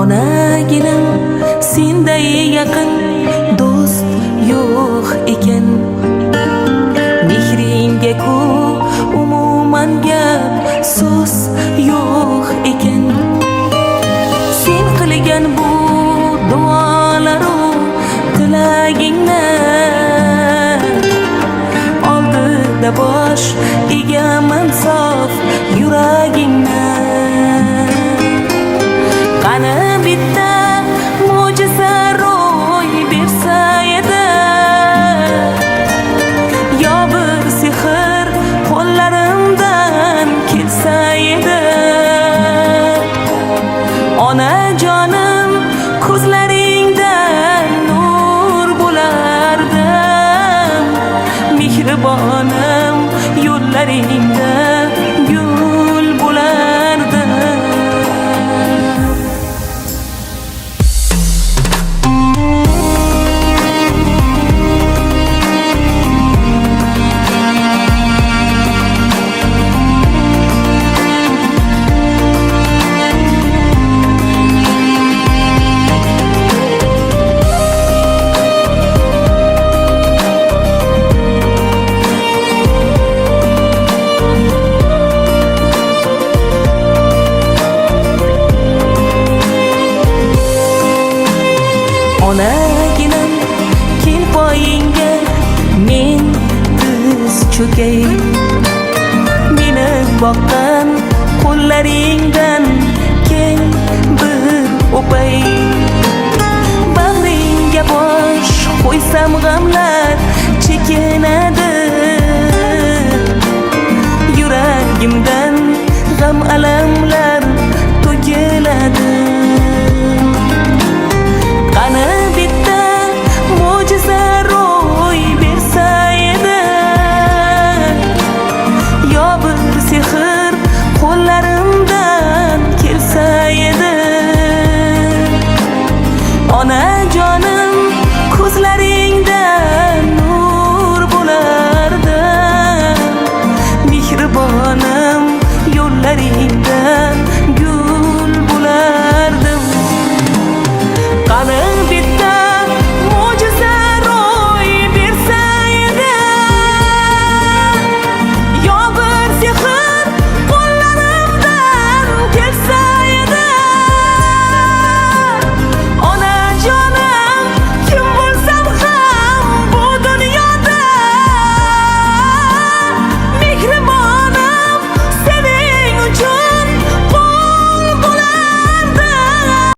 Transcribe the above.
Onaginam senday yaqin do'st yo'q ekan. Mehringga ku umuman gap so'z yo'q ekan. Sen qilgan bu duolaru tilagingni oldida bosh egaman sof yuragingni. Qani bitta mo'jiza ro'y bersa edi, yo bir sehr qo'llarimdan kelsa edi. Onajonim ko'zlaringdan nur bo'lardim, mehribonim yo'llaringda gul bo'lardim. Onaginam kel poyingga men tiz cho'kay. Meni boqqan qo'llaringdan